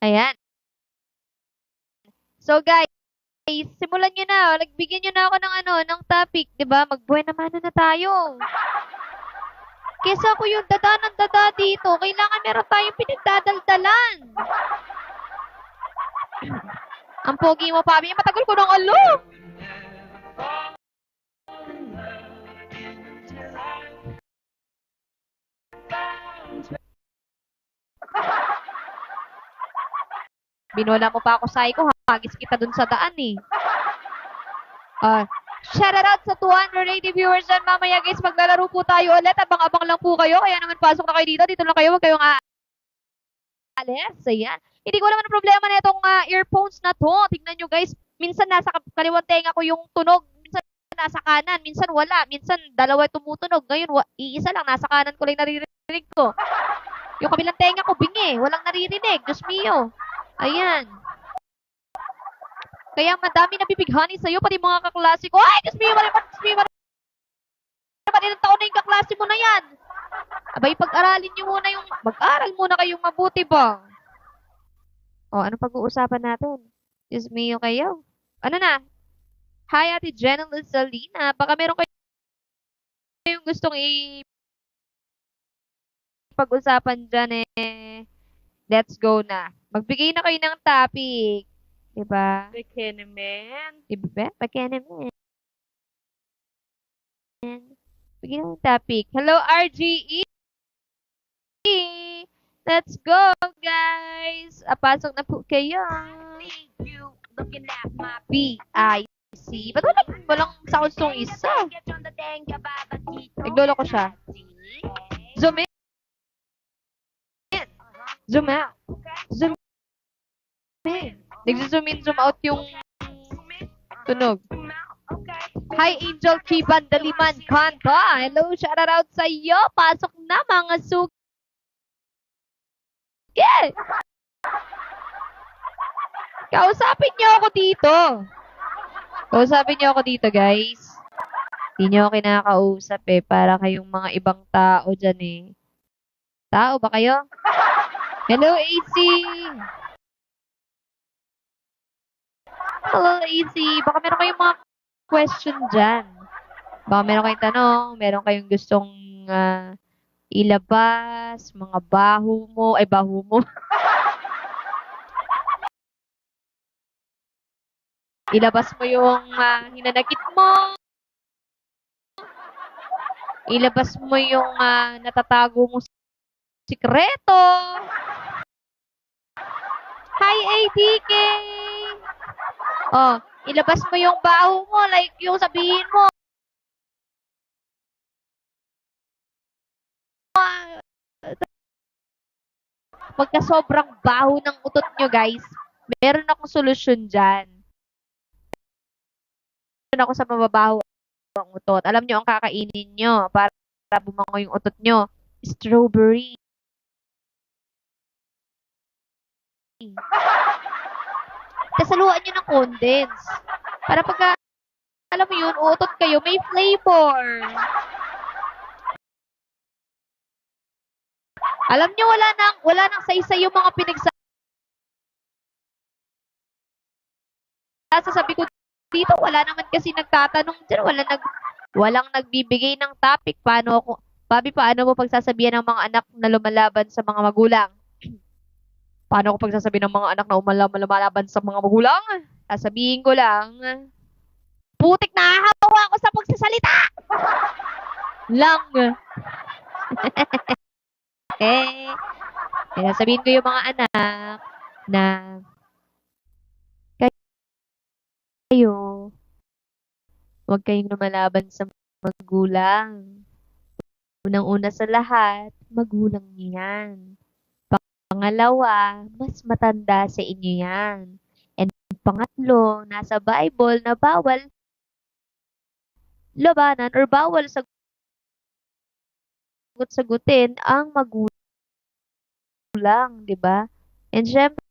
Ayan. So guys, simulan nyo na. Nagbigyan nyo na ako ng ng topic, 'di ba? Magbuhay naman na tayo. Kesa ako yung dada ng dada dito, kailangan meron tayong pinagdadaldalan. Ang pogi mo, Pabi. Matagal ko nang alam. Binola mo pa ako sa ko, hagis kita dun sa daan eh. Shout out sa 280 viewers dyan. Mamaya guys, maglalaro po tayo ulit. Abang-abang lang po kayo. Kaya naman pasok na kayo dito. Dito lang kayo. Huwag kayong aalis. Ayan. Hindi ko naman ang problema na itong earphones na to. Tingnan nyo guys. Minsan nasa kaliwang tenga ko yung tunog. Minsan nasa kanan. Minsan wala. Minsan dalawa tumutunog. Ngayon, iisa lang. Nasa kanan ko lang naririnig ko. Yung kabilang tenga ko, bingi. Walang naririnig. Diyos mio. Ayan. Kaya madami nabibighani sa'yo, pati mga kaklase ko. Ay, Diyos mio, ilang taon na yung kaklase mo na yan. Abay, pag-aralin nyo muna yung, mag-aral muna kayong mabuti ba? O, anong pag-uusapan natin? Diyos mio kayo. Ano na? Hi, Ate Jenna Lizalina. Baka meron kayong gustong pag-usapan dyan let's go na. Magbigay na kayo ng topic. Diba? Bekenemen. Diba? Bekenemen. Bigyan ng topic. Hello, RGE! Let's go, guys! Pasok na po kayo. B-I-C. Ba't walang sounds isa? Naglolo ko siya. Zoom in. Zoom out. Zoom in. Nag-zoom in, zoom out yung tunog. Hi, Angel Kiban Daliman Kanta. Hello, shout out sa iyo. Pasok na, mga suki. Kausapin niyo ako dito. Kausapin niyo ako dito, guys. Hindi niyo ako kinakausap para kayong mga ibang tao dyan Tao ba kayo? Hello, AC. Hello, AC. Baka meron kayong mga question dyan. Baka meron kayong tanong, meron kayong gustong ilabas, mga baho mo, baho mo. Ilabas mo yung hinanakit mo. Ilabas mo yung natatago mo sikreto. Hi, ADK! Ilabas mo yung baho mo, like yung sabihin mo. Pagka sobrang baho ng utot nyo, guys, meron akong solusyon dyan. Meron ako sa mababaho ang utot. Alam nyo, ang kakainin nyo para bumango yung utot nyo. Strawberry. Kasaluan nyo ng condense. Para pagka, alam mo yun, utot kayo, may flavor. Alam nyo, wala nang saysay yung mga sasabi ko dito, wala naman kasi nagtatanong dyan, walang nagbibigay ng topic. Paano mo pagsasabihan ng mga anak na lumalaban sa mga magulang? Paano ko pagsasabihin ng mga anak na lumalaban sa mga magulang? Sasabihin ko lang, putik na hahawa ako sa pagsasalita! Lang. Sabihin ko yung mga anak na kayo, huwag kayong lumalaban sa magulang. Unang-una sa lahat, magulang niyo yan. Pangalawa, mas matanda sa inyo yan. And pangatlo, nasa Bible na bawal labanan or bawal sagutin ang magulang, 'di ba? And syempre,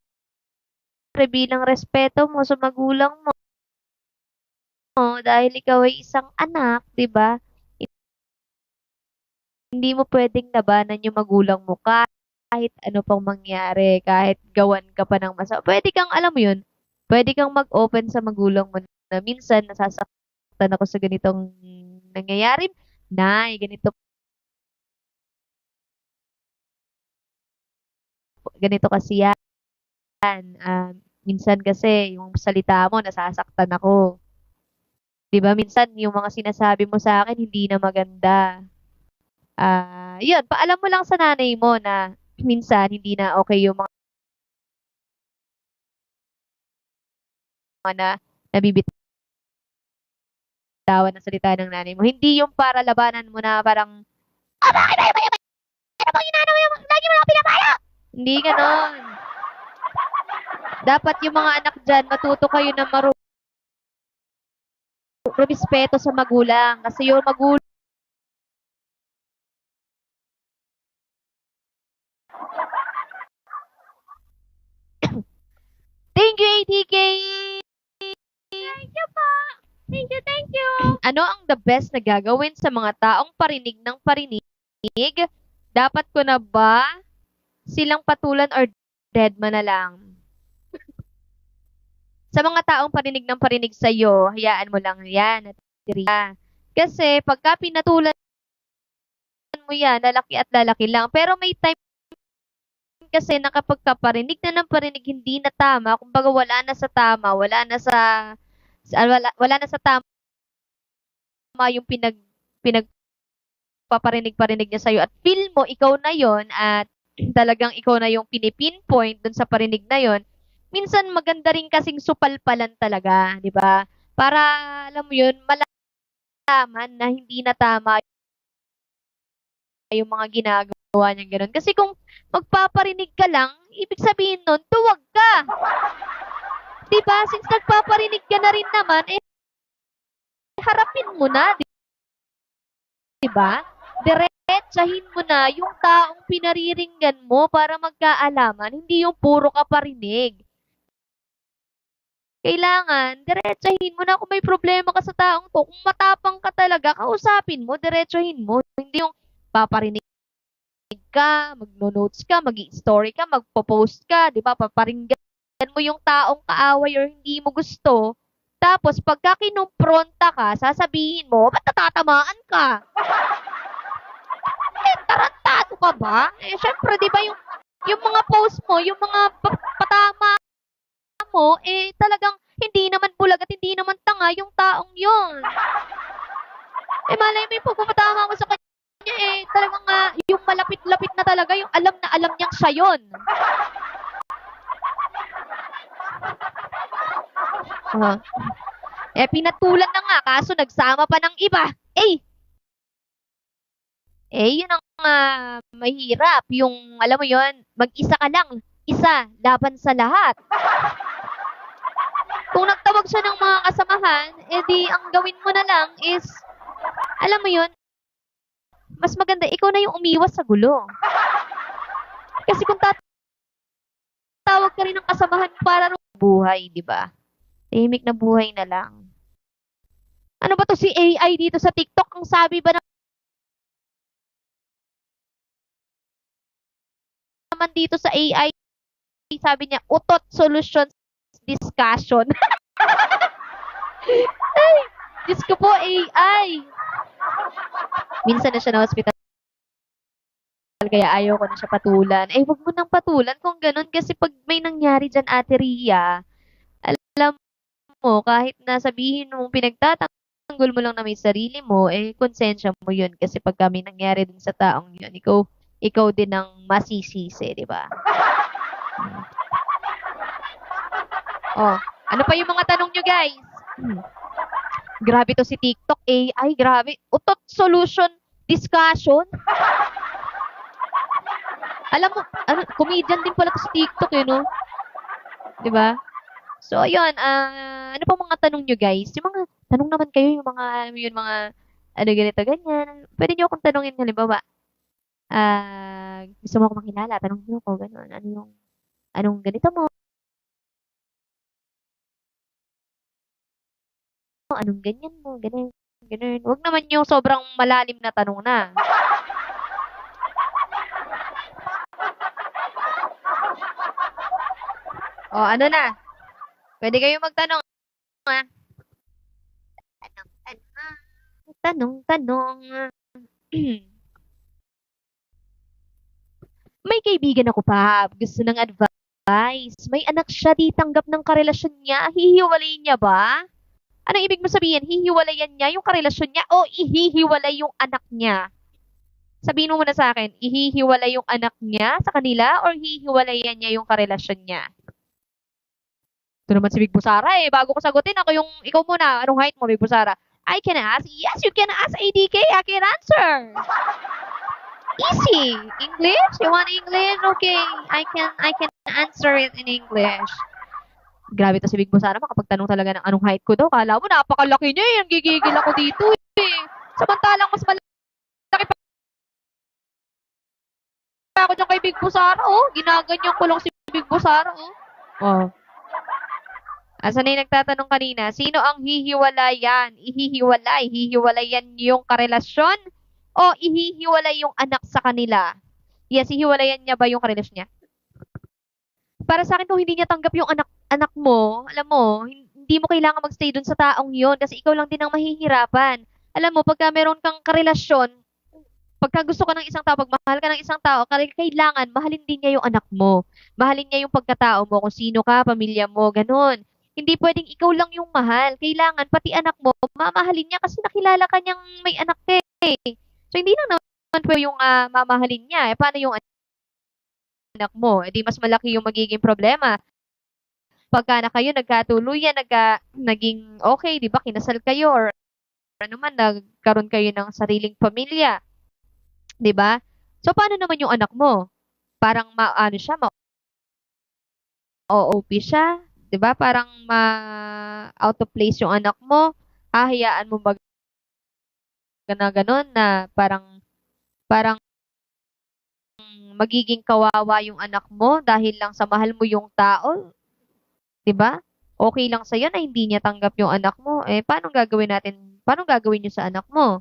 bilang respeto mo sa magulang mo, dahil ikaw ay isang anak, 'di ba? Hindi mo pwedeng labanan yung magulang mo kahit ano pang mangyari, kahit gawan ka pa ng masama, pwede kang, alam mo yun, pwede kang mag-open sa magulang mo na minsan nasasaktan ako sa ganitong nangyayari. Nay, ganito kasi yan. Minsan kasi yung salita mo nasasaktan ako. 'Di ba? Minsan yung mga sinasabi mo sa akin hindi na maganda. Yun, paalam mo lang sa nanay mo na minsan hindi na okay yung mga na nabibitawan ng salita ng nanay mo. Hindi yung para labanan mo na parang, "Ah, bakit ayaw mo yan? Ano bang inaano mo yung lagi mo lang ako pinapalo?" Hindi gano'n. Dapat yung mga anak diyan matuto kayo na rumispeto sa magulang kasi yung magulang Thank you, ATK! Thank you po! Thank you, thank you! Ano ang the best na gagawin sa mga taong parinig ng parinig? Dapat ko na ba silang patulan or dead man na lang? Sa mga taong parinig ng parinig sa'yo, hayaan mo lang yan. Kasi pagka pinatulan mo yan, lalaki at lalaki lang. Pero may time kasi na kapag kaparinig na ng parinig hindi na tama, kumbaga wala na sa tama, wala na sa tama yung pinagpaparinig-parinig niya sa'yo at feel mo ikaw na yon at talagang ikaw na yung pinipinpoint dun sa parinig na yon, minsan maganda rin kasing supalpalan talaga, di ba? Para, alam mo yun, malaman na hindi na tama yung mga ginagawa niyang gano'n. Kasi kung magpaparinig ka lang, ibig sabihin nun, tuwag ka. Di ba? Since nagpaparinig ka na rin naman, harapin mo na, di ba? Diretsahin mo na yung taong pinariringgan mo para magkaalaman, hindi yung puro ka parinig. Kailangan, diretsahin mo na kung may problema ka sa taong to. Kung matapang ka talaga, kausapin mo, diretsahin mo. Hindi yung paparinig ka, magno-notes ka, mag-story ka, magpo-post ka, di ba? Paparinggan mo yung taong kaaway or hindi mo gusto. Tapos, pagka kinumpronta ka, sasabihin mo, ba't natatamaan ka? Tarantado ka ba? Syempre, di ba yung mga post mo, yung mga patama mo, talagang hindi naman bulag at hindi naman tanga yung taong yun. Malay mo yung pagpapatama mo sa kanya, talagang yung malapit-lapit na talaga, yung alam na alam niyang siya yun. Pinatulan na nga, kaso nagsama pa ng iba. Yun ang mahirap. Yung, alam mo yun, mag-isa ka lang. Isa, laban sa lahat. Kung nagtawag siya ng mga kasamahan, di ang gawin mo na lang is, alam mo yun, mas maganda, ikaw na yung umiwas sa gulo. Kasi kung tatawag ka rin ng kasamahan para buhay, di ba? Tahimik na buhay na lang. Ano ba to si AI dito sa TikTok? Ang sabi ba naman dito sa AI, sabi niya, utot solutions discussion. Ay, Diyos ko po, AI. Minsan na siya na hospital, kaya ayaw ko na siya patulan. Wag mo nang patulan kung ganun. Kasi pag may nangyari dyan, Ate Ria, alam mo, kahit na sabihin mong pinagtatanggol mo lang na may sarili mo, konsensya mo yun. Kasi pag may nangyari din sa taong yun, ikaw din ang masisisi, di ba? Ano pa yung mga tanong nyo, guys? Grabe to si TikTok. AI, grabe. Utot solution discussion. Alam mo, comedian din pala to si TikTok, no? Diba? So, ayun, ano pa mga tanong nyo, guys? Yung mga, tanong naman kayo, yung mga, ano ganito, ganyan. Pwede nyo akong tanongin, halimbawa, gusto mo ako makilala, tanong nyo ako, gano'n. Anong ganito mo? Anong ganyan mo? Ganun, ganun. Huwag naman yung sobrang malalim na tanong na. O, ano na? Pwede kayo magtanong, ha? Tanong. May kaibigan ako pa, gusto ng advice. May anak siya, di tanggap ng karelasyon niya. Hihiwalay niya ba? Anong ibig mo sabihin? Hihiwalayan niya yung karelasyon niya o ihihiwalay yung anak niya? Sabihin mo muna sa akin, ihihiwalay yung anak niya sa kanila or hihiwalayan niya yung karelasyon niya? Ito naman si Big Busara eh. Bago ko sagutin, ikaw muna. Anong height mo, Big Busara? I can ask. Yes, you can ask ADK. I can answer. Easy. English? You want English? Okay. I can answer it in English. Grabe to si Big Busara. Makapagtanong talaga ng anong height ko daw. Kala mo, napakalaki niya eh. Gigigil ako dito eh. Samantalang mas malaki pa ako dyan kay Big Busara. Oh, ginaganyan ko lang si Big Busara. Oh. Asa na yung nagtatanong kanina, sino ang hihiwalayan? Hihiwalayan yung karelasyon o ihihiwalay yung anak sa kanila? Yes, hihiwalayan niya ba yung karelasyon niya? Para sa akin, kung hindi niya tanggap yung anak mo, alam mo, hindi mo kailangan magstay dun sa taong yon kasi ikaw lang din ang mahihirapan. Alam mo, pagka meron kang karelasyon, pagka gusto ka ng isang tao, pag mahal ka ng isang tao, kailangan mahalin din niya yung anak mo. Mahalin niya yung pagkatao mo, kung sino ka, pamilya mo, ganun. Hindi pwedeng ikaw lang yung mahal. Kailangan, pati anak mo, mamahalin niya kasi nakilala ka niyang may anak ka eh. So, hindi lang naman pwede yung mamahalin niya. Eh, paano yung anak mo? Eh, di mas malaki yung magiging problema. Pagka na kayo nagkatuluyan, naging okay, di ba? Kinasal kayo or ano man, nagkaroon kayo ng sariling pamilya. Di ba? So, paano naman yung anak mo? Parang ano siya, OOP siya. 'Di ba? Parang out of place yung anak mo. Hahayaan mo ba na ganun na parang magiging kawawa yung anak mo dahil lang sa mahal mo yung tao? 'Di ba? Okay lang sa'yo na hindi niya tanggap yung anak mo. Eh, paano gagawin natin? Paano gagawin niyo sa anak mo?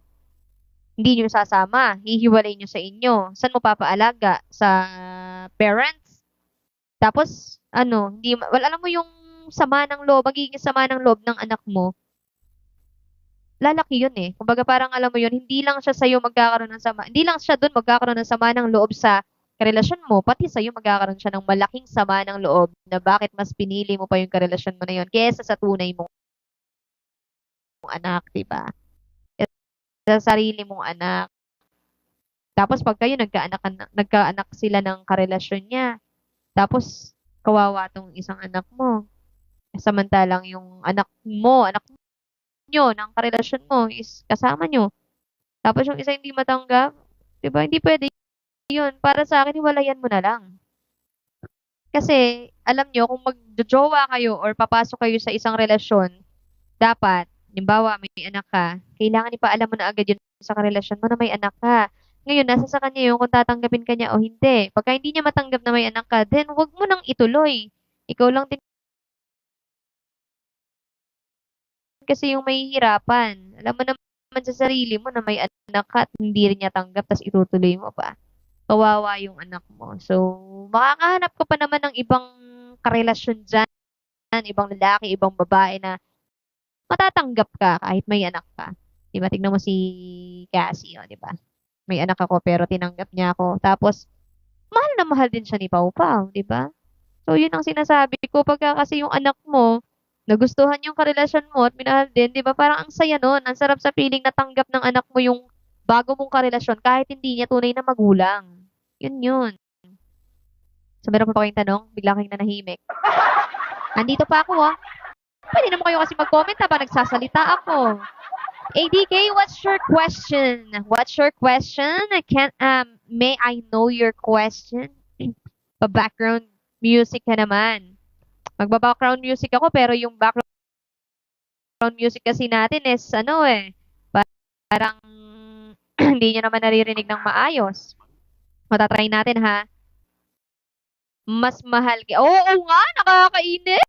Hindi niyo sasama. Hihiwalay niyo sa inyo. Saan mo papaalaga? Sa parents? Tapos, ano, alam mo yung sama ng loob, magiging sama ng loob ng anak mo, lalaki yun eh. Kumbaga parang alam mo yun, hindi lang siya sa'yo magkakaroon ng sama, hindi lang siya dun magkakaroon ng sama ng loob sa karelasyon mo, pati sa'yo magkakaroon siya ng malaking sama ng loob na bakit mas pinili mo pa yung karelasyon mo na yun kaysa sa tunay mong anak, di ba? Sa sarili mong anak. Tapos pag kayo nagkaanak sila ng karelasyon niya, tapos kawawa tong isang anak mo. Samantalang yung anak nyo, ng karelasyon mo is kasama nyo. Tapos yung isa hindi matanggap, di ba? Hindi pwede yun. Para sa akin, hiwalayan mo na lang. Kasi, alam nyo, kung magjojowa kayo or papasok kayo sa isang relasyon, dapat, halimbawa, may anak ka, kailangan ipaalam mo na agad yun sa karelasyon mo na may anak ka. Ngayon, nasa sa kanya yung kung tatanggapin ka niya o hindi. Pagka hindi niya matanggap na may anak ka, then wag mo nang ituloy. Ikaw lang din kasi yung mahihirapan. Alam mo naman sa sarili mo na may anak ka at hindi rin niya tanggap tapos itutuloy mo pa. Kawawa yung anak mo. So, makakahanap ka pa naman ng ibang karelasyon dyan, ibang lalaki, ibang babae na matatanggap ka kahit may anak ka. Di ba? Tignan mo si Cassie, oh, di ba? May anak ako pero tinanggap niya ako. Tapos, mahal na mahal din siya ni Pau Pau, di ba? So, yun ang sinasabi ko. Pagka kasi yung anak mo, nagustuhan yung karelasyon mo at minahal din, di ba? Parang ang saya nun. Ang sarap sa feeling na tanggap ng anak mo yung bago mong karelasyon kahit hindi niya tunay na magulang. Yun. So, meron pa kayong tanong? Bigla kayong nanahimik. Andito pa ako, ah. Pwede naman kayo kasi mag-comment habang nagsasalita ako. ADK, what's your question? What's your question? May I know your question? Pa-background music ka naman. Magba-background music ako pero yung background music kasi natin is parang hindi nyo naman naririnig ng maayos. Matatry natin ha. Mas mahal Oo nga, nakakainit.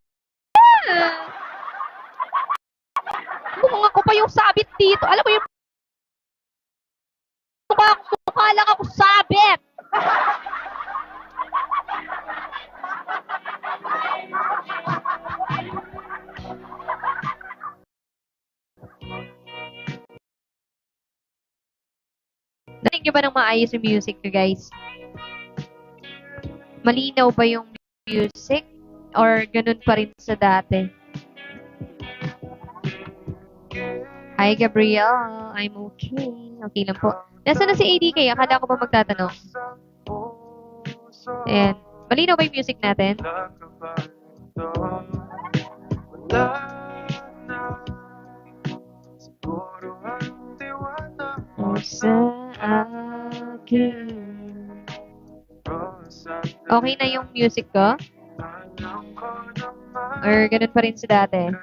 Mukha ko pa yung sabit dito. Alam mo yung mukha lang ako sabit. nyo ba ng maayos yung music nyo, guys? Malinaw ba yung music? Or ganun pa rin sa dati? Hi, Gabriel. I'm okay. Okay lang po. Nasaan na si ADK? Akala ko ba magtatanong? Ayan. Malinaw ba yung music natin? Sa akin. Okay na yung music ko? Or ganun pa rin sa dati?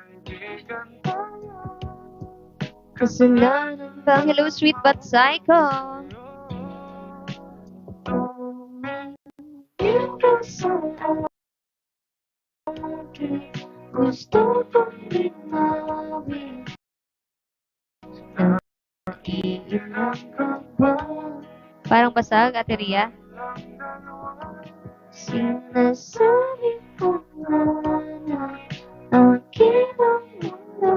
Kasalanan ba? Hello, sweet but psycho. Gusto kong linawin. Nakiilang ka ba? Parang basag, Ate Ria. Sinasabi ko na akin ang mundo.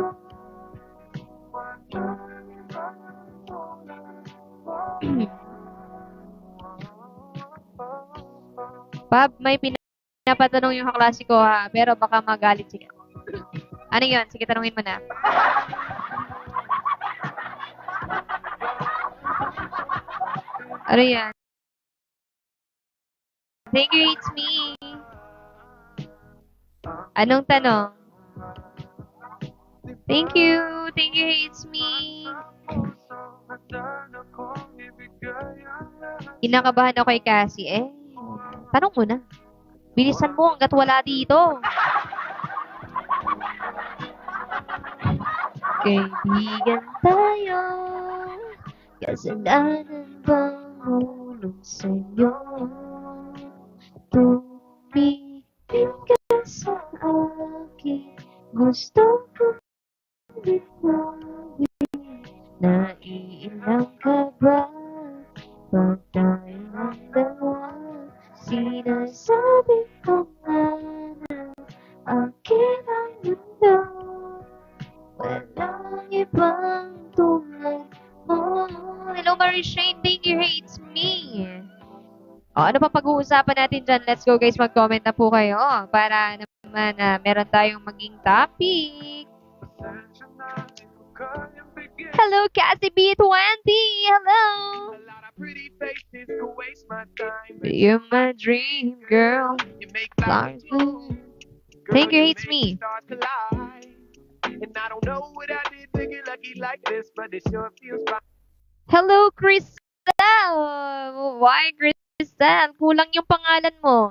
Bob, may pinapatanong yung kaklase ko ha, pero baka magalit siya. Ano yun? Sige, tanungin mo na. Ano yan? Thank you, it's me. Anong tanong? Thank you, it's me. Kinakabahan ako kay Cassie. Tanong mo na. Bilisan mo hanggat wala dito. Kaibigan tayo. Kasalanan bang hulog sa'yo? Tumingin ka sa akin. Gusto ko bitawin. Naiilang ka ba? Pag tayo ng dalawa, sinasabi ko nga na akin ang mundo. Walang ibang tulad mo. Hello, Marie Shane. Thank you, hates me. Ano pa pag-uusapan natin dyan? Let's go, guys. Mag-comment na po kayo para naman meron tayong maging topic. Hello, Cassie B20. Hello. You're my dream, girl. Flowers bloom. Thank you, hates me. Hello, Crystal. Why, Crystal? Kulang yung pangalan mo.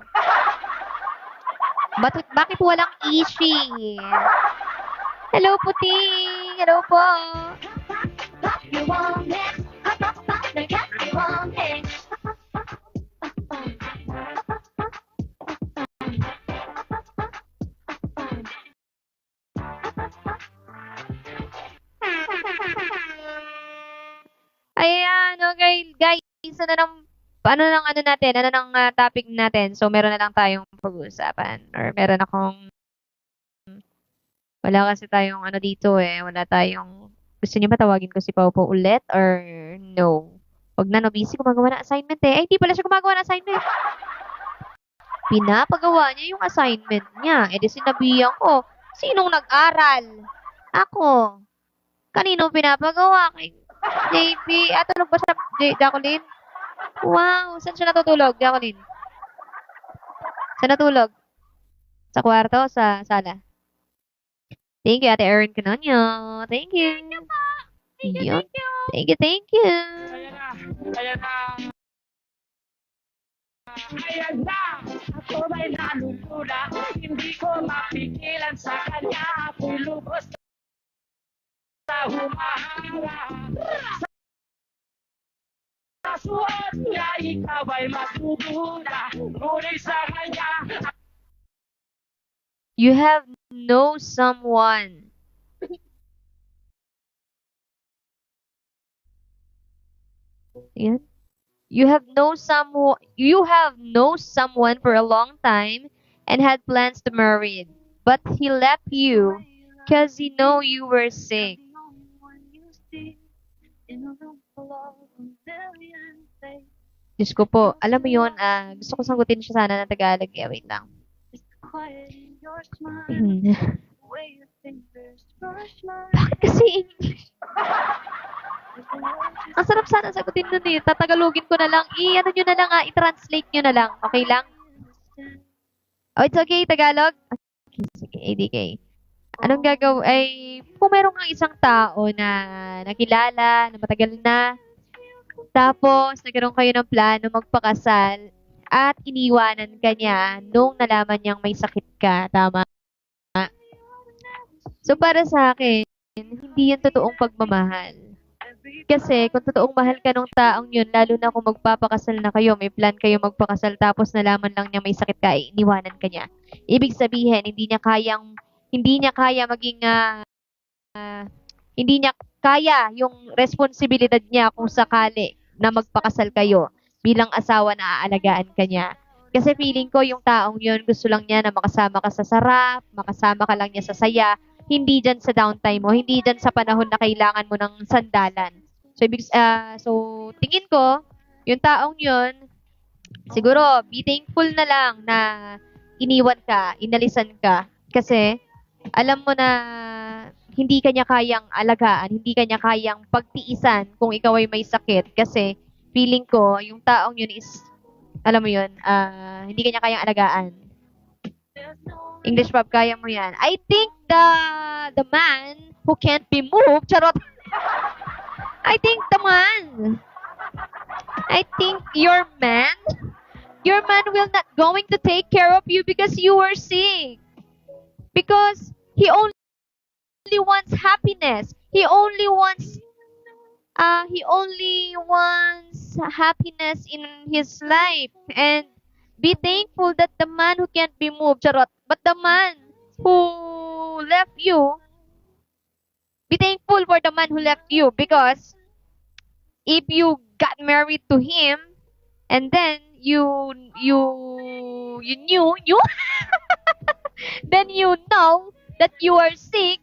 Bakit walang Ishi? Hello, Puting. Hello po. Ayan, okay, guys. Ano nang topic natin? So, meron na lang tayong pag-uusapan. Or meron akong wala kasi tayong ano dito wala tayong gusto niyo ba tawagin ko si Pau po ulit or no? Wag na, no, busy gumagawa ng assignment Ay, di pala siya gumagawa ng assignment. Pinapagawa niya yung assignment niya. Di sinabihan ko, sinong nag-aral? Ako. Kanino pinapagawa? Kay JP. Tulog ba siya, Jacqueline? Wow, saan siya natutulog, Jacqueline? Saan natulog? Sa kwarto o sa sala? Thank you, Ate Erin Canonyo. Thank you. Thank you po. Thank you. Thank you. Ayan na. Ako may nalulula. Hindi ko mapigilan sa kanya. Pulubos sa humahara. Sa suot niya, ikaw ay matutula. Ngunit sa kanya. You have no someone. Yeah. You have no someone for a long time and had plans to marry, but he left you because he know you were sick. Diyos ko po. Alam mo yun, gusto ko sagutin siya sana ng Tagalog. Wait lang. Bakit kasi English? Ang sarap sana sagutin nun eh. Tatagalogin ko na lang. I-ano nyo na lang i-translate nyo na lang. Okay lang? Oh, it's okay, Tagalog? Okay, sige, ADK. Anong gagawin? Ay, kung meron kang isang tao na nakilala, na matagal na, tapos nagkaroon kayo ng plano magpakasal, at iniwanan ka niya nung nalaman niyang may sakit ka. Tama? So, para sa akin, hindi yan totoong pagmamahal. Kasi kung totoong mahal ka nung taong yun, lalo na kung magpapakasal na kayo, may plan kayo magpakasal, tapos nalaman lang niya may sakit ka, iniwanan ka niya. Ibig sabihin, hindi niya kaya maging, hindi niya kaya yung responsibilidad niya kung sakali na magpakasal kayo bilang asawa na aalagaan ka niya. Kasi feeling ko yung taong yun, gusto lang niya na makasama ka sa sarap, makasama ka lang niya sa saya, hindi dyan sa downtime mo, hindi dyan sa panahon na kailangan mo ng sandalan. So, tingin ko, yung taong yun, siguro, be thankful na lang na iniwan ka, inalisan ka. Kasi, alam mo na hindi kanya kayang alagaan, hindi kanya kayang pagtiisan kung ikaw ay may sakit. Kasi, feeling ko, yung taong yun is, alam mo yun, hindi kanya kayang alagaan. English Pop, kaya mo yan. I think the man who can't be moved, charot. I think your man will not going to take care of you because you were sick. Because he only wants happiness. He only wants happiness in his life. And be thankful that the man who can't be moved, charot. But the man who left you, be thankful for the man who left you, because if you got married to him and then you knew then you know that you are sick,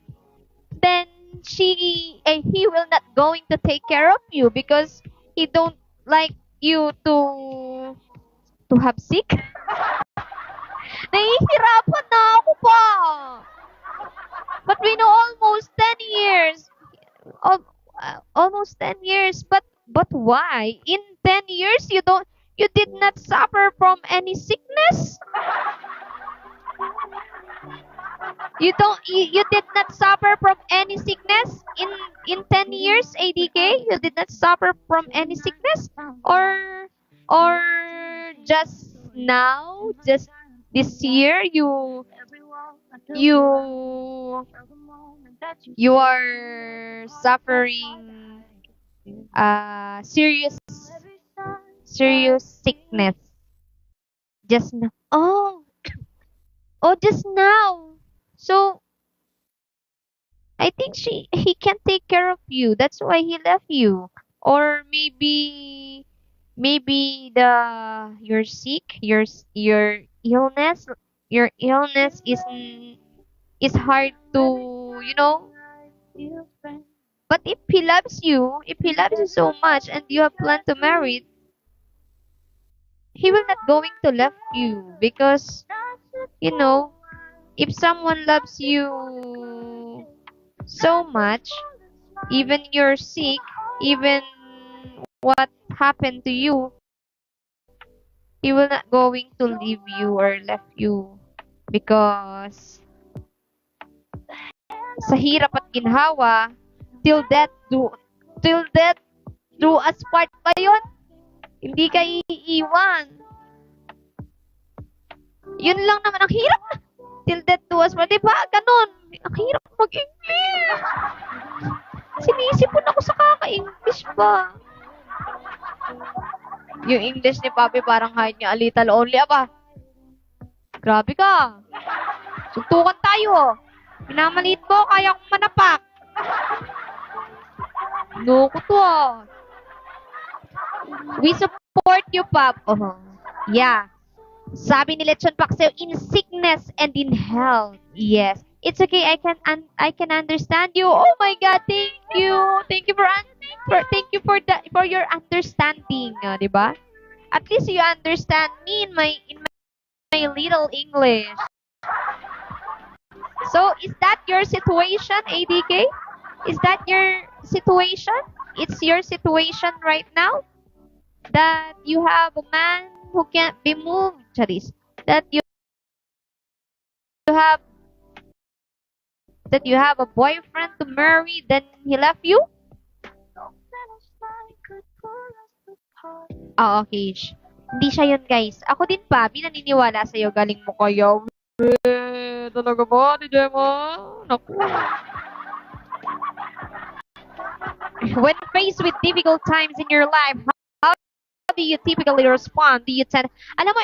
then he will not going to take care of you because he don't like you to have sick. Nahihirapan na ako pa. But we know almost 10 years. Almost 10 years. But why? In 10 years, you did not suffer from any sickness? You did not suffer from any sickness in 10 years, ADK? You did not suffer from any sickness? Or just now, just this year, you are suffering serious sickness just now. Oh, just now. So I think he can't take care of you. That's why he left you. Or maybe you're sick, your illness is hard to, but if he loves you so much and you have planned to marry, he will not going to left you, because if someone loves you so much, even you're sick, even what happened to you, he will not going to leave you or left you, because sa hirap at ginhawa, till death do us part pa yun. Hindi ka iiwan. Yun lang naman, ang hirap. Till death do us part. Diba? Ganun. Ang hirap mag-English. Sinisipon ako sa kaka-English ba? Yung English ni Papi parang kahit nga a little only. Aba, grabe ka. Suntukan tayo. Pinamaliit mo, kaya kong manapak. Loko to ah. We support you, Pap. Yeah. Sabi ni Lechon Paxeo, in sickness and in health. Yes. It's okay. I can understand you. Oh my God. Thank you. Thank you for Thank you for your understanding, 'di ba? At least you understand me in my little English. So, is that your situation, ADK? Is that your situation? It's your situation right now that you have a man who can't be moved, Charis. That have that you have a boyfriend to marry, then he left you? Oo, Kish. Hindi siya yun, guys. Ako din pa, naniniwala sa'yo. Galing mo kayo. Talaga ba, ni Gemma? Naku. When faced with difficult times in your life, how do you typically respond? Do you tend... Alam mo,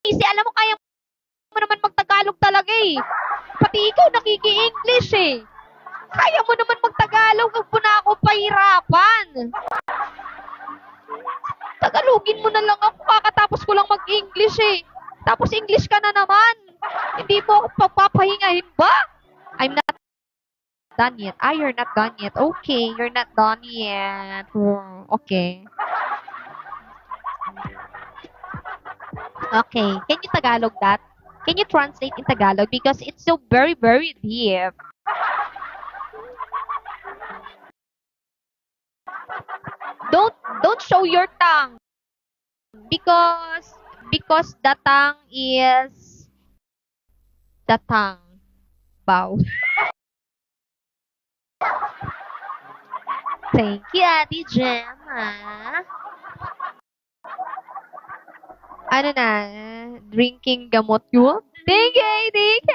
easy. Alam mo, kaya mo naman magtagalog talaga eh. Pati ikaw nakiki-English eh. Kaya mo naman magtagalog. Huwag mo na ako pahirapan. Tagalogin mo na lang ako. Kakatapos ko lang mag-English eh. Tapos English ka na naman. Hindi mo ako papapahingahin ba? I'm not done yet. Ah, you're not done yet. Okay, you're not done yet. Okay. Okay. Can you Tagalog that? Can you translate in Tagalog? Because it's so very, very deep. Don't show your tongue. Because the tongue is the tongue. Wow. Thank you, Ate Gemma. Ano na? Drinking gamot yun? Thank you, ADK!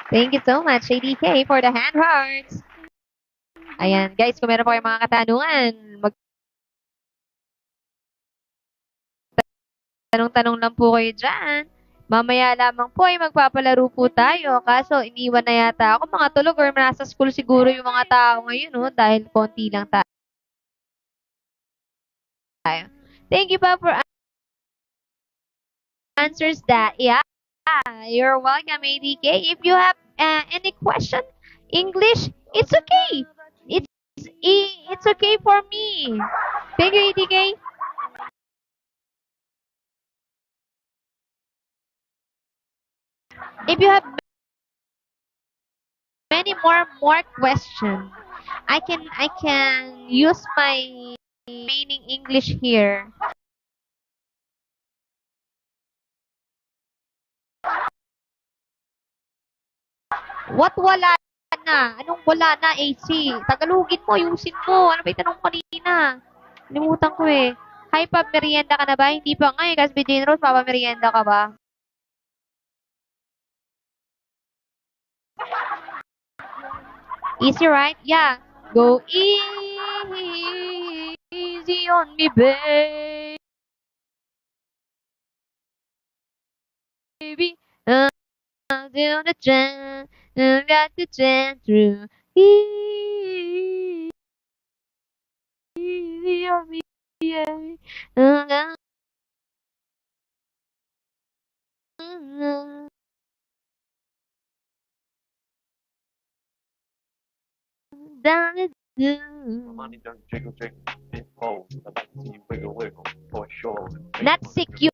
Thank you so much, ADK, for the hand hearts. Ayan, guys, kung meron po kayong mga katanungan, tanong-tanong lang po kayo dyan. Mamaya lamang po ay magpapalaro po tayo. Kaso, iniwan na yata ako mga tulog or nasa school siguro yung mga tao ngayon, no? Dahil konti lang tayo. Thank you pa for answers that. Yeah, you're welcome, ADK. If you have any question, English, it's okay. It's okay for me. Thank you, ADK. If you have many more questions, I can use my remaining English here. What wala na? Anong wala na, AC? Tagalogin mo, ayusin mo. Ano ba yung tanong kanina? Limutan ko eh. Hi, Pab, merienda ka na ba? Hindi pa nga eh. Kasi Jane Rose, Papa, merienda ka ba? Easy, right? Yeah. Go easy on me, baby. Until the jam, got the jam through. Easy on me, yeah. Down the Money don't jiggle jiggle, it falls. I like to see you wiggle wiggle, for sure. Not sick you,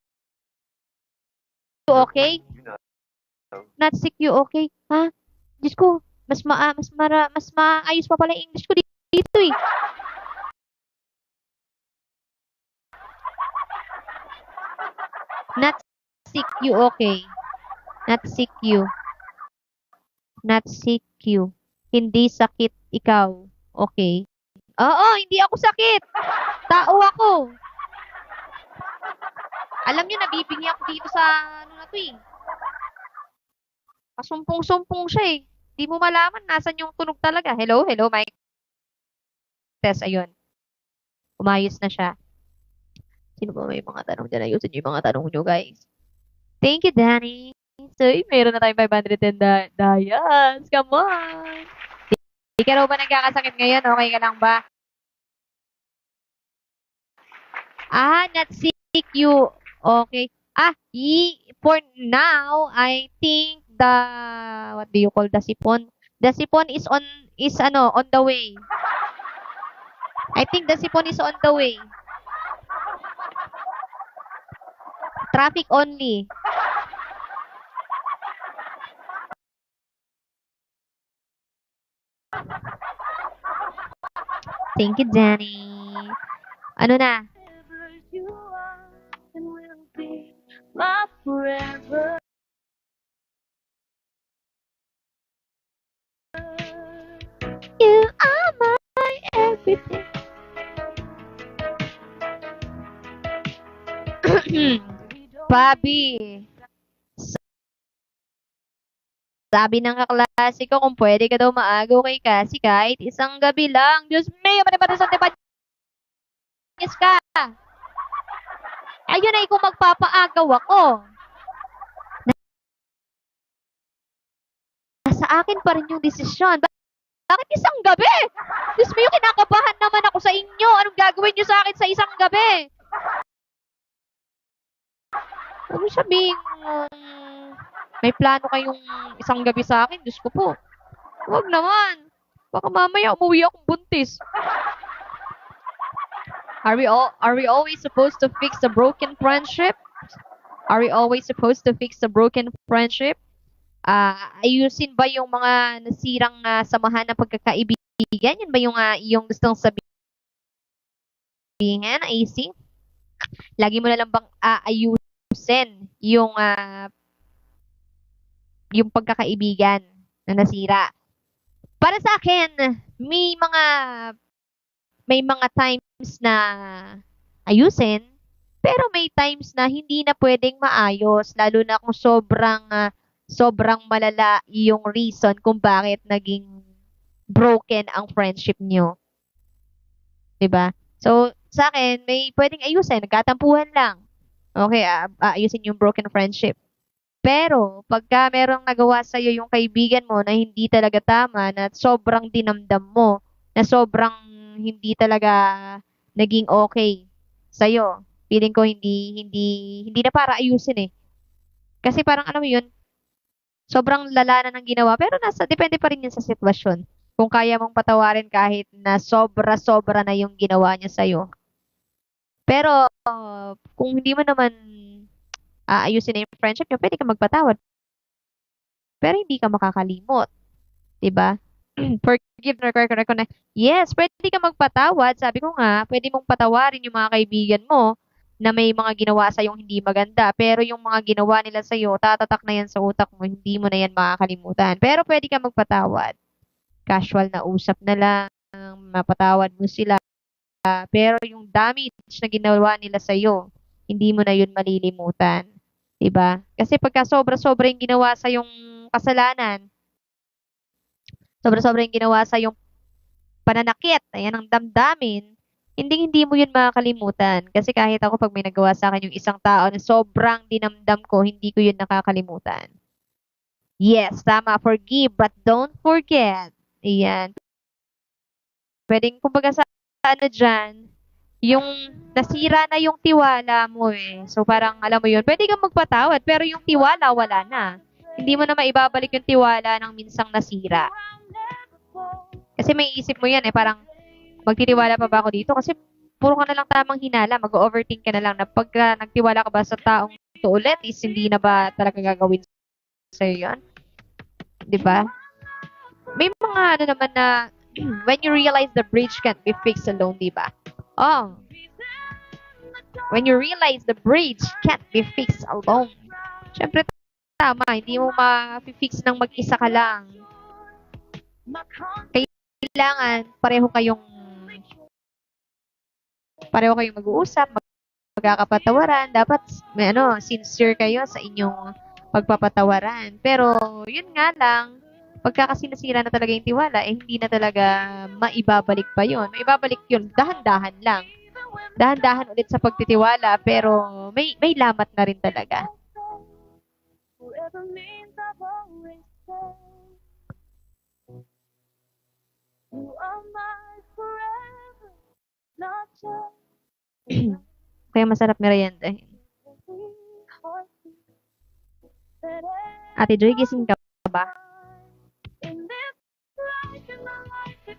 okay? You know. Not sick you, okay? Ha? Diyos ko, mas maayos pa pala yung English ko dito eh. Not sick you, okay? Not sick you. Not sick you. Hindi sakit ikaw, okay? Oo, hindi ako sakit. Tao ako. Alam niyo, nabibingi ako dito sa ano na to eh. Kasumpong-sumpong siya eh. Di mo malaman nasan yung tunog talaga. Hello, mic test. Ayun. Umayos na siya. Sino ba may mga tanong dyan? Ayusin niyo yung mga tanong niyo, guys. Thank you, Danny. So, meron na tayong 510 dayas. Come on. Di ka raw ba nagkakasakit ngayon? Okay ka lang ba? Not sick you. Okay. For now, I think what do you call the sipon? The sipon is on the way. I think the sipon is on the way. Traffic only. Thank you, Jenny. Ano na? Wherever you are and will be my forever. You are my everything. Pabi. Sabi ng kaklase ko kung pwede ka daw maagaw kay Cassie kahit isang gabi lang. Diyos me, manibatas sa Yes ka. Ayun ay kung magpapaagaw ako. Nasa akin pa rin yung desisyon. Bakit isang gabi? Diyos me, kinakabahan naman ako sa inyo. Anong gagawin nyo sa akin sa isang gabi? Huwag mo sabihin, may plano kayong isang gabi sa akin. Diyos ko po. Huwag naman. Baka mamaya umuwi akong buntis. Are we always supposed to fix a broken friendship? Are we always supposed to fix a broken friendship? Ayusin ba yung mga nasirang samahan ng pagkakaibigan? Yan ba yung gustong sabihin, AC? Lagi mo na lang bang aayusin yung pagkakaibigan na nasira? Para sa akin, may mga times na ayusin, pero may times na hindi na pwedeng maayos, lalo na kung sobrang malala yung reason kung bakit naging broken ang friendship nyo. 'Di ba? So, sa akin, may pwedeng ayusin, nagkatampuhan lang. Okay, ayusin yung broken friendship. Pero, pagka merong nagawa sa'yo yung kaibigan mo na hindi talaga tama, na sobrang dinamdam mo, na sobrang hindi talaga naging okay sa'yo, feeling ko hindi na para ayusin eh. Kasi parang alam mo yun, sobrang lala na ng ginawa, pero depende pa rin yun sa sitwasyon. Kung kaya mong patawarin kahit na sobra-sobra na yung ginawa niya sa'yo. Pero, kung hindi mo naman ayusin na yung friendship niyo, pwede ka magpatawad. Pero hindi ka makakalimot. 'Di ba? Forgive na reconnect. Yes, pwede ka magpatawad. Sabi ko nga, pwede mong patawarin yung mga kaibigan mo na may mga ginawa sa yung hindi maganda. Pero yung mga ginawa nila sa iyo, tatatak na yan sa utak mo, hindi mo na yan makakalimutan. Pero pwede ka magpatawad. Casual na usap na lang, mapatawad mo sila. Pero yung damage na ginawa nila sa iyo, hindi mo na yun malilimutan. 'Di ba? Kasi pagka sobra-sobra yung ginawa sa yung kasalanan, sobra-sobra yung ginawa sa yung pananakit, ayan ang damdamin, hindi mo yun makakalimutan. Kasi kahit ako pag may nagawa sa akin yung isang tao na sobrang dinamdam ko, hindi ko yun nakakalimutan. Yes, tama. Forgive, but don't forget. Ayan. Pwedeng, kumbaga sa dyan, yung nasira na yung tiwala mo eh. So parang, alam mo yun, pwede kang magpatawad, pero yung tiwala, wala na. Hindi mo na maibabalik yung tiwala ng minsang nasira. Kasi may isip mo yan eh, parang magtitiwala pa ba ako dito? Kasi puro ka na lang tamang hinala, mag-overthink ka na lang na pagka nagtiwala ka ba sa taong ito ulit, is hindi na ba talaga gagawin sa'yo yan? Diba? May mga ano naman na, when you realize the bridge can't be fixed alone, diba? Oh. When you realize the bridge can't be fixed alone. Siyempre, tama, hindi mo ma-fix ng mag-isa ka lang. Kailangan pareho kayong mag-uusap, magkakapatawaran. Dapat may sincere kayo sa inyong pagpapatawaran. Pero yun nga lang, pagka kasi nasira na talaga yung tiwala, hindi na talaga maibabalik pa yun. Maibabalik yun, dahan-dahan lang. Dahan-dahan ulit sa pagtitiwala, pero may lamat na rin talaga. Kaya masarap meriendahin. Ate Joy, gising ka ba?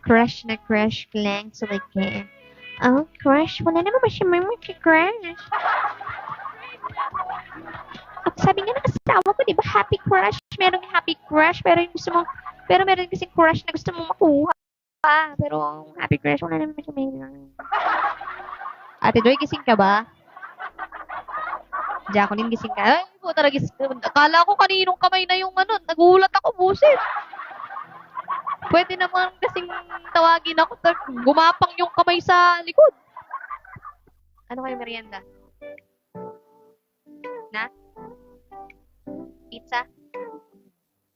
Crush na crush lang so I can. Oh, crush. Wala naman ba siya may crush? Sabi nga ng asawa ko, di ba, happy crush. Merong happy crush, pero yung gusto mo, pero meron kasing crush na gusto mo makuha. Pero happy crush, wala naman siya may. Ate Joy, gising ka ba? Jacqueline, gising ka? Ay, po talaga gising. Akala ko kaninong kamay na yung ano, nagulat ako, buset. Pwede naman kasing tawagin ako, gumapang yung kamay sa likod. Ano kayo merienda? Na? Pizza?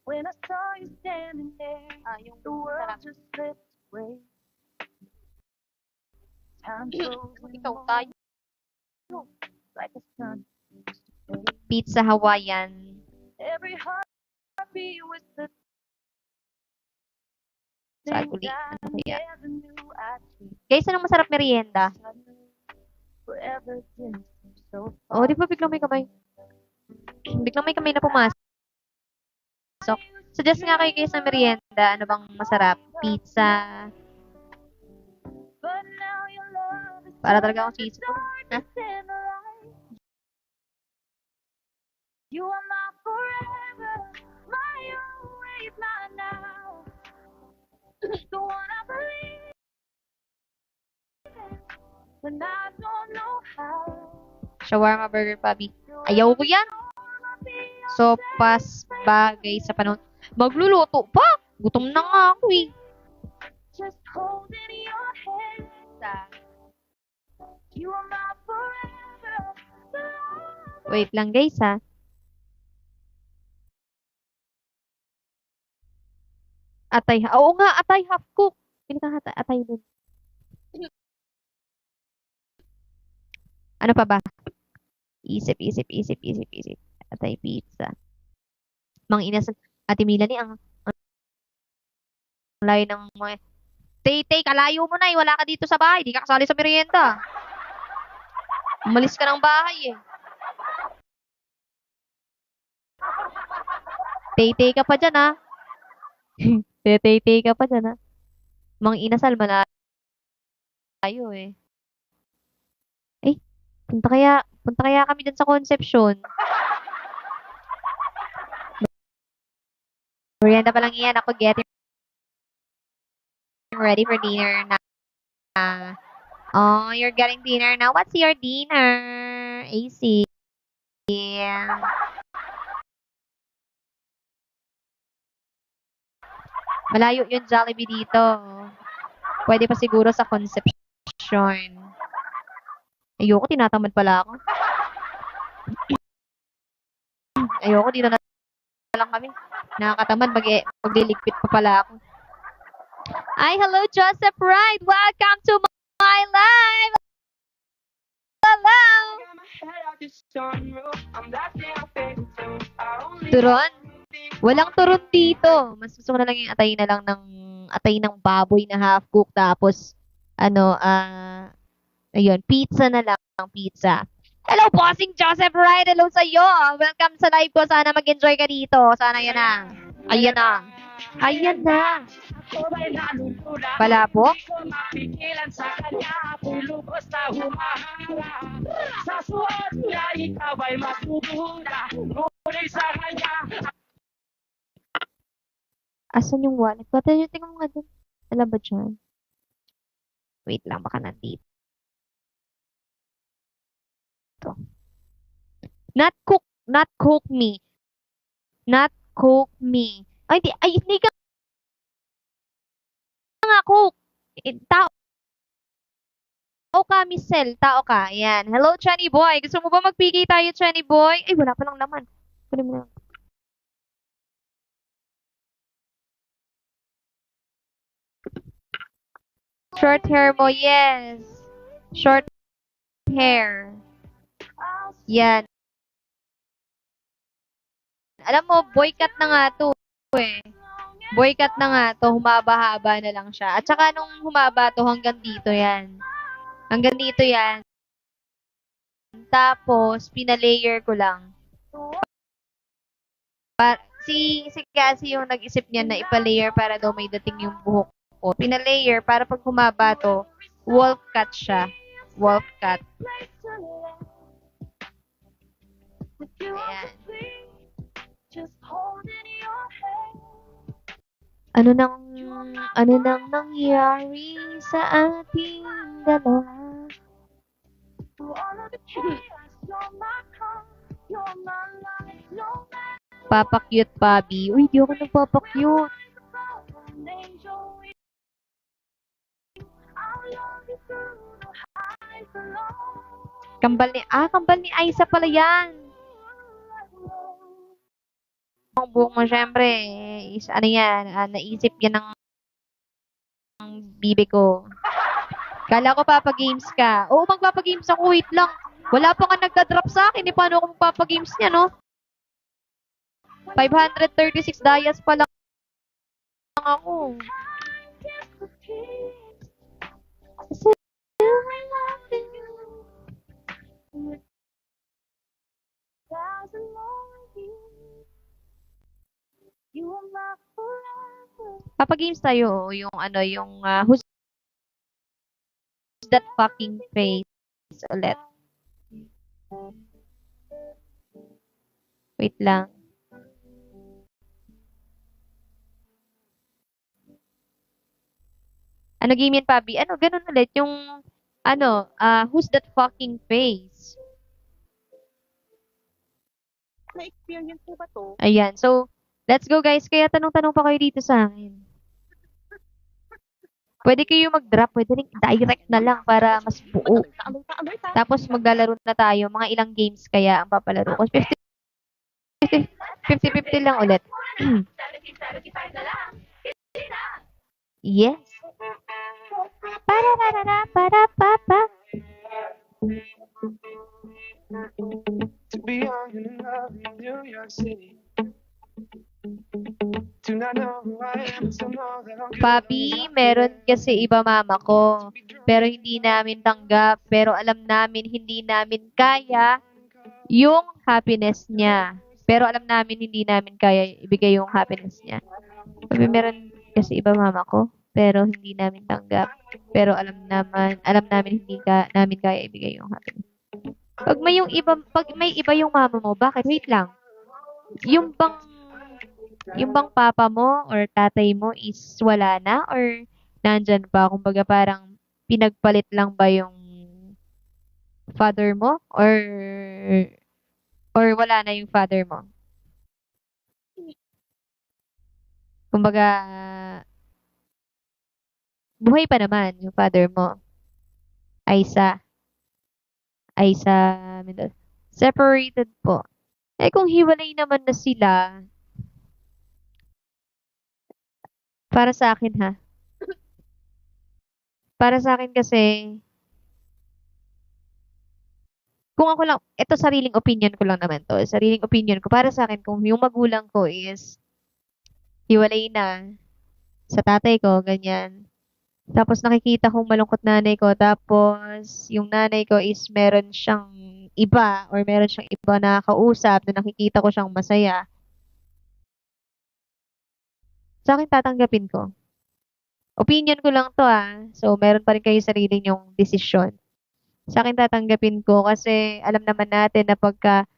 When I saw you standing there, Yung the world sarap. just slipped away. Time goes Ikaw tayo. like a sun. Pizza Hawaiian. Every heartbeat with the Sa things uli. I Ano kaya? never knew I'd see. Guys, anong masarap merienda? Suddenly, forever didn't seem so Oh, di ba biglang may kamay? Biglang may kamay na pumasok. Suggest nga kayo guys ng merienda. Ano bang masarap? Pizza. But now your love is Para talaga akong sisip. Ha? darkest in the light. You are my forever, my always, my now. The one I believe in when I don't know how. Shawarma burger, Pabi. Ayaw ko yan. Sopas bagay sa panahon. Magluluto pa. Gutom na nga ako eh. Just holding your hand. You are my forever, the love. Wait lang guys ha. Atay. Oo nga, atay half cook. Pili ka atay dun. Ano pa ba? Isip. Atay pizza. Mang inasal. Ate Milani, ang layo ng mga... Tay, kalayo mo na eh. Wala ka dito sa bahay. Di ka kasali sa merienda. Umalis ka ng bahay eh. Tay ka pa dyan ha. Tay ka pa dyan ha. Mang inasal, malayo eh. Punta kaya kami dyan sa Concepcion. Merienda pa lang yan. Ako getting ready for dinner na. Oh, you're getting dinner now. What's your dinner? AC. Malayo yung Jollibee dito. Pwede pa siguro sa Concepcion. Ayoko, tinatamad pala ako. Ayoko, dito na lang kami. Nakakatamad, magliligpit pa pala ako. Ay, hello, Joseph Wright. Welcome to my live. Hello. Turon? Walang turon dito. Mas gusto ko na lang yung atay ng baboy na half cook. Tapos, ayun, pizza na lang. Pizza. Hello, bossing Joseph Wright. Hello sa'yo. Welcome sa live ko. Sana mag-enjoy ka dito. Sana yan na. Ayan na. Ayan na. Palabo? Asan yung wallet? Tingnan mo nga dun. Alam ba dyan? Wait lang, baka nandito. Not cook me. Not cook me. Ay, hindi ka nga cook. Tao ka, Michelle. Tao ka. Ayan. Hello, Chenny Boy. Gusto mo ba magpigay tayo, Chenny Boy? Ay, wala pa lang naman. Kunin mo lang. Short hair mo, yes. Short hair. Yan. Alam mo, boycott na nga to eh. Boycott na nga to, humaba-haba na lang siya. At saka nung humaba to, hanggang dito yan. Hanggang dito yan. Tapos, pinalayer ko lang. Si Cassie yung nag-isip niya na ipalayer para daw may dating yung buhok ko. Pinalayer para pag humaba to, wolf cut siya. Wolf cut. Ayan. Just holding your hand. Ano nang nangyari sa ating dalawa? Through all of the chaos, you're my calm, you're my life, no matter Papakyut, Bobby. Uy, di ako nagpapakyut. an angel with you. I'll love you through the highs and lows. Kambal ni Aiza pala yan. Ang buhok mo, syempre, is ano yan, naisip yan ng bibi ko. Kala ko papagames ka. Oo, magpapagames ako, wait lang. Wala pa nga nagda-drop sa akin, eh, paano ako magpapagames niya, no? 536 dias pa lang ako. You are my forever. Papagames tayo, yung who's that fucking face ulit. Wait lang. Ano game yan, Pabi? Ano, ganun ulit. Yung, who's that fucking face? Na-experience mo ba to? Ayan. So, let's go, guys. Kaya tanong-tanong pa kayo dito sa akin. Pwede kayo mag-drop. Pwede rin direct na lang para mas buo. Tapos maglalaro na tayo. Mga ilang games kaya ang papalaro ko. 50-50 lang ulit. Yes. Para. To be young and in love in New York City. Do not know who I am, still know that I'm good. Papi, meron kasi iba mama ko. Pero hindi namin tanggap. Pero alam namin hindi namin kaya yung happiness niya. Pero alam namin hindi namin kaya ibigay yung happiness niya. Papi, meron kasi iba mama ko. Pero hindi namin tanggap. Pero alam namin hindi namin kaya ibigay yung happiness. Pag may iba yung mama mo, bakit? Wait lang. Yung bang papa mo or tatay mo is wala na or nandyan pa? Kumbaga parang pinagpalit lang ba yung father mo or wala na yung father mo? Kumbaga buhay pa naman yung father mo. Aiza Mendoza. Separated po. Eh kung hiwalay naman na sila, para sa akin ha. Para sa akin kasi, kung ako lang, ito sariling opinion ko lang naman to. Sariling opinion ko. Para sa akin, kung yung magulang ko is hiwalay na sa tatay ko, ganyan. Tapos nakikita kong malungkot nanay ko. Tapos yung nanay ko is meron siyang iba or meron siyang iba na kausap na nakikita ko siyang masaya. Sa akin tatanggapin ko. Opinion ko lang to So, meron pa rin kayo sarili yung desisyon. Sa akin tatanggapin ko kasi alam naman natin na pagka,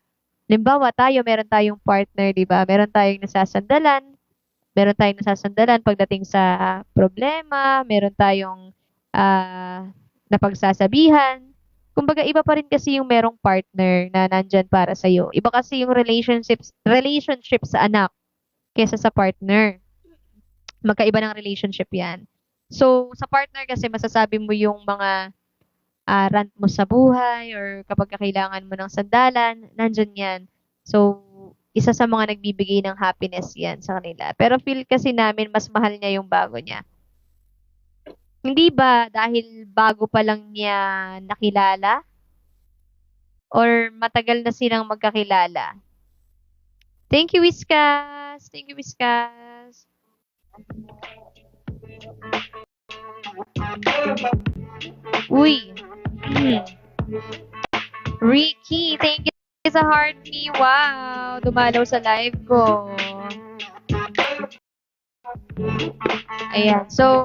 limbawa meron tayong partner, di ba? Meron tayong nasasandalan pagdating sa problema, meron tayong napagsasabihan. Kumbaga, iba pa rin kasi yung merong partner na nandyan para sa'yo. Iba kasi yung relationship sa anak kesa sa partner. Magkaiba ng relationship yan. So, sa partner kasi masasabi mo yung mga rant mo sa buhay or kapag kailangan mo ng sandalan, nandyan yan. So, isa sa mga nagbibigay ng happiness yan sa kanila. Pero feel kasi namin mas mahal niya yung bago niya. Hindi ba dahil bago pa lang niya nakilala? Or matagal na silang magkakilala? Thank you, Whiskas. Thank you, Whiskas. Uy. Ricky, thank you sa heart me. Wow, dumalaw sa live ko. Ayan. So,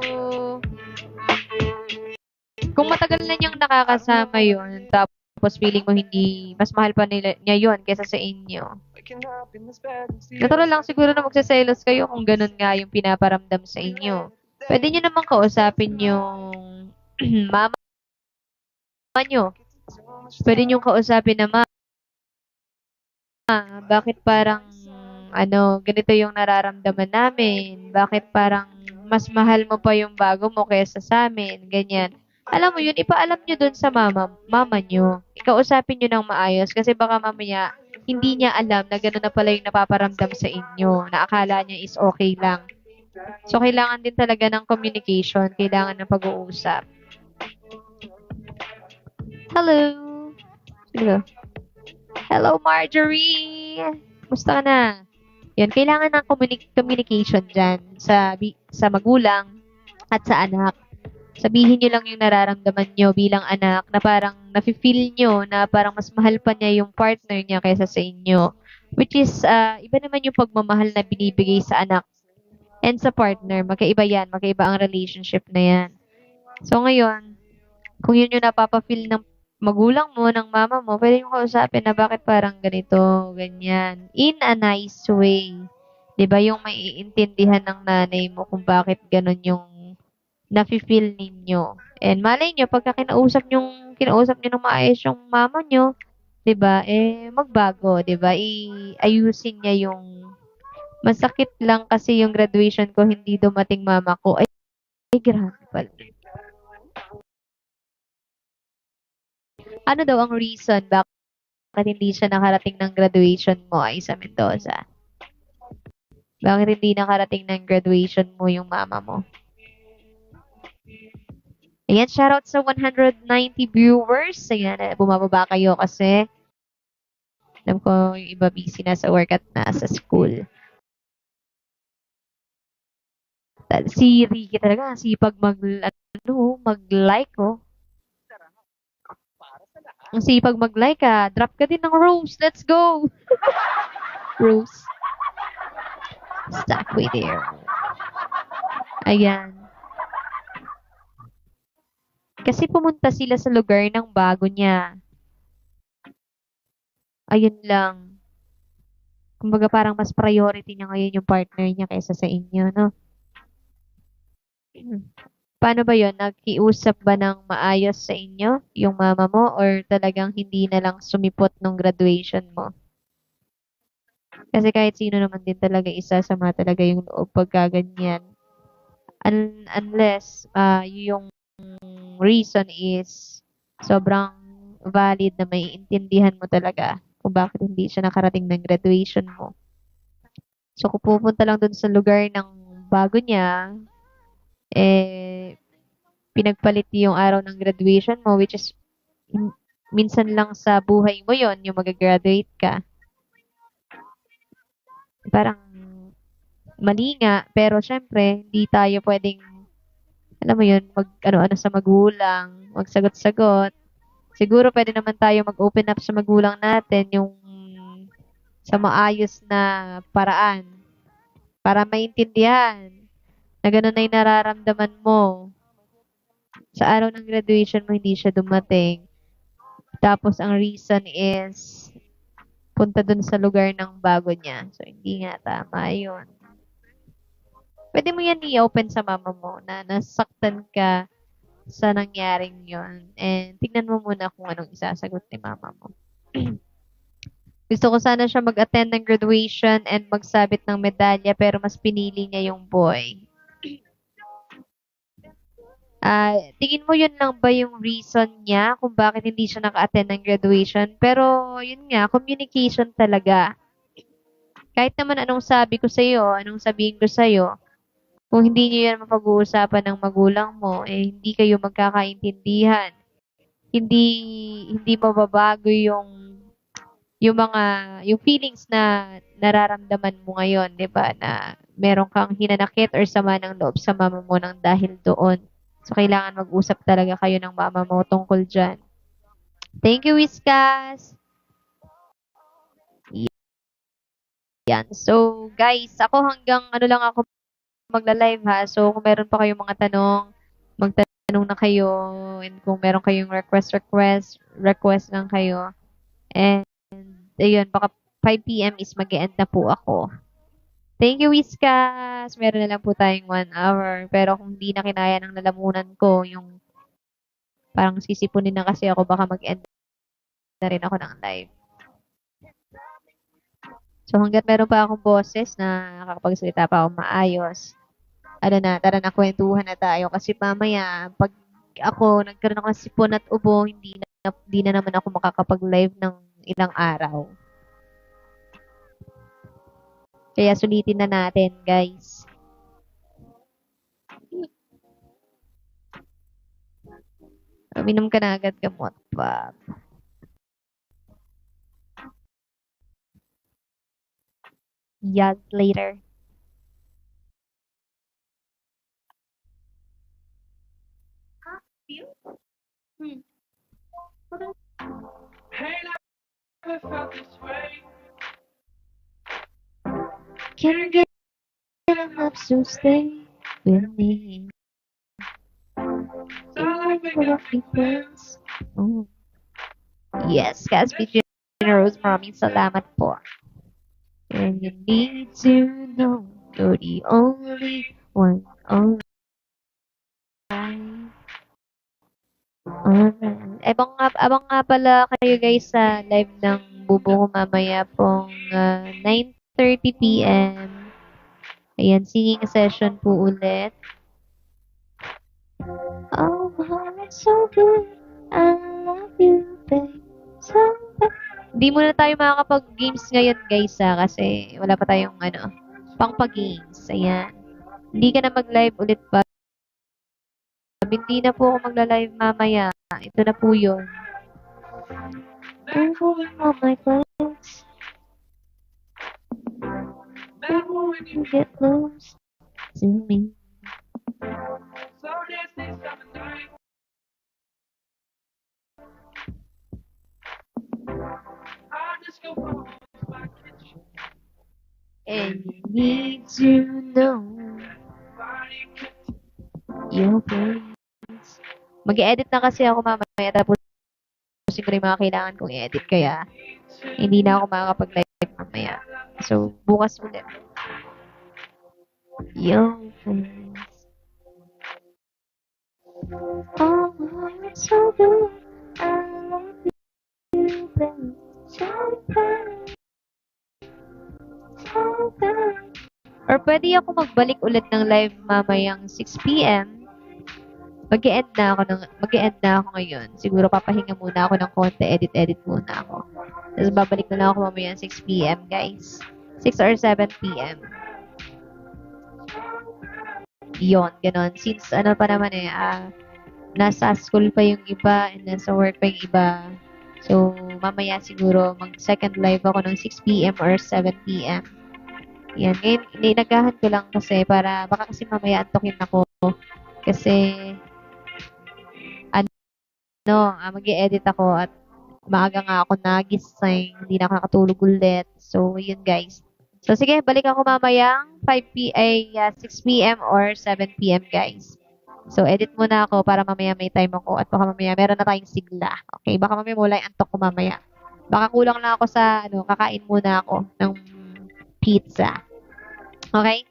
kung matagal na niyang nakakasama yun, tapos feeling mo hindi, mas mahal pa niya yun kaysa sa inyo. Natural lang siguro na magsiselos kayo kung ganun nga yung pinaparamdam sa inyo. Pwede nyo naman kausapin yung mama nyo. Pwede nyo kausapin na, bakit parang, ganito yung nararamdaman namin? Bakit parang mas mahal mo pa yung bago mo kaysa sa amin? Ganyan. Alam mo yun, ipaalam nyo dun sa mama nyo. Ikausapin nyo ng maayos kasi baka mamaya hindi niya alam na gano'n na pala yung napaparamdam sa inyo, na akala niya is okay lang. So, kailangan din talaga ng communication, kailangan ng pag-uusap. Hello! Hello. Hello, Marjorie! Musta ka na? Yan, kailangan ng communication dyan sa magulang at sa anak. Sabihin nyo lang yung nararamdaman nyo bilang anak na parang nafe-feel nyo na parang mas mahal pa niya yung partner niya kaysa sa inyo. Which is, iba naman yung pagmamahal na binibigay sa anak and sa partner. Magkaiba yan. Magkaiba ang relationship na yan. So, ngayon, kung yun yung napapa-feel ng magulang mo, ng mama mo, pwede yung kausapin na bakit parang ganito, ganyan. In a nice way. 'Di ba yung maiintindihan ng nanay mo kung bakit ganun yung nafe-feel ninyo. And malay nyo, pagka kinausap nyo ng maayos yung mama nyo, 'di ba, magbago, 'di ba? Ayusin niya yung masakit lang kasi yung graduation ko hindi dumating mama ko. Ay grabe pala. Ano daw ang reason bakit hindi siya nakarating ng graduation mo ay sa Mendoza? Bakit hindi nakarating ng graduation mo yung mama mo? Ayan, shoutout sa 190 viewers. Ayan, bumababa kayo kasi alam ko yung iba busy na sa work at nasa school. Si Ricky talaga, sipag mag-like, oh. Ang sipag mag-like, ah. Drop ka din ng rose. Let's go! Rose. Stop way there. Ayan. Kasi pumunta sila sa lugar ng bago niya. Ayun lang. Kumbaga parang mas priority niya ngayon yung partner niya kaysa sa inyo, no? Paano ba yon? Nagkiusap ba ng maayos sa inyo, yung mama mo, or talagang hindi na lang sumipot nung graduation mo? Kasi kahit sino naman din talaga isasama talaga yung loob pagka ganyan. Unless yung reason is sobrang valid na maiintindihan mo talaga kung bakit hindi siya nakarating ng graduation mo. So, kung pupunta lang dun sa lugar ng bago niya, pinagpalit yung araw ng graduation mo, which is minsan lang sa buhay mo yon yung mag-graduate ka. Parang mali nga, pero syempre, hindi tayo pwedeng, alam mo yun, ano-ano sa magulang, magsagot-sagot. Siguro pwede naman tayo mag-open up sa magulang natin yung sa maayos na paraan para maintindihan na gano'n na yung nararamdaman mo. Sa araw ng graduation mo, hindi siya dumating. Tapos, ang reason is punta dun sa lugar ng bago niya. So, hindi nga tama yun. Pwede mo yan i-open sa mama mo na nasaktan ka sa nangyaring yun. And tignan mo muna kung anong isasagot ni mama mo. Gusto ko sana siya mag-attend ng graduation and magsabit ng medalya pero mas pinili niya yung boy. Tingin mo yun lang ba yung reason niya kung bakit hindi siya naka-attend ng graduation? Pero yun nga, communication talaga. Kahit naman anong sabi ko sa'yo, anong sabihin ko sa'yo, kung hindi niyo yan mapag-uusapan ng magulang mo, hindi kayo magkakaintindihan. Hindi mababago yung feelings na nararamdaman mo ngayon, 'di ba? Na meron kang hinanakit or sama ng loob sa mama mo nang dahil doon. So kailangan mag-usap talaga kayo ng mama mo tungkol diyan. Thank you, Whiskas. Yan. So, guys, ako hanggang ano lang ako magla-live ha. So, kung meron pa kayong mga tanong, magtanong na kayo. And kung meron kayong request lang kayo. And, ayun, baka 5 p.m. is mag-end na po ako. Thank you, Whiskas. Meron na lang po tayong 1 hour. Pero kung di na kinaya ng lalamunan ko, yung parang sisipunin na kasi ako, baka mag-end na rin ako ng live. So, hanggat meron pa akong boses na nakakapagsalita pa ako maayos, tara na, kwentuhan na tayo. Kasi mamaya, pag ako, nagkaroon ako ng sipon at ubo, hindi na naman ako makakapag-live ng ilang araw. Kaya sulitin na natin, guys. Uminom ka na agad gamot pa. Yag later. Can't get enough, so stay with me. Oh. Yes, Caspi Generous, maraming salamat po. And you need to know you're the only one. Alright. Abang nga pala kayo guys sa live ng Bubo ko mamaya pong 9:30 p.m. Ayan, singing session po ulit. Oh, it's so good. I love you, babe. So bad. Hindi muna tayo makakapag-games ngayon guys kasi wala pa tayong pang pag-games. Ayan. Hindi ka na mag-live ulit pa. Hindi na po ako magla-live mamaya. Ito na po yun. I'm pulling all my clothes. You get close to me. And you need to know your place. Mag-edit na kasi ako mamaya tapos siguro yung mga kailangan kong i-edit kaya hindi na ako makakapag-live mamaya. So, bukas ulit. Your face. Oh, it's so good. I love you, babe. So bad. So bad. Or pwede ako magbalik ulit ng live mamayang 6 p.m. Mag-e-end na ako ngayon. Siguro papahinga muna ako ng konti, edit muna ako. Tapos babalik na lang ako mamayang 6 p.m. guys. 6 or 7 p.m. Yon, ganon. Since pa naman nasa school pa yung iba and nasa work pa yung iba. So, mamaya siguro mag-second live ako ng 6 p.m. or 7 p.m. Yan. Ngayon, inagahan ko lang kasi para baka kasi mamaya antokin ako. Kasi, mag-i-edit ako at maaga nga ako nagising. Hindi na ako nakatulog ulit. So, yun guys. So, sige, balik ako mamayang 6 p.m. or 7 p.m. guys. So, edit muna ako para mamaya may time ako at baka mamaya meron na tayong sigla. Okay, baka mamaya mulay antok ko mamaya. Baka kulang lang ako sa, kakain muna ako ng pizza. Okay?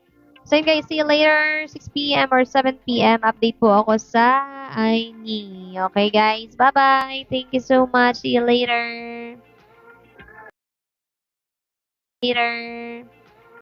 So, yun guys, see you later, 6 p.m. or 7 p.m. Update po ako sa INI. Okay, guys? Bye-bye. Thank you so much. See you later. Later.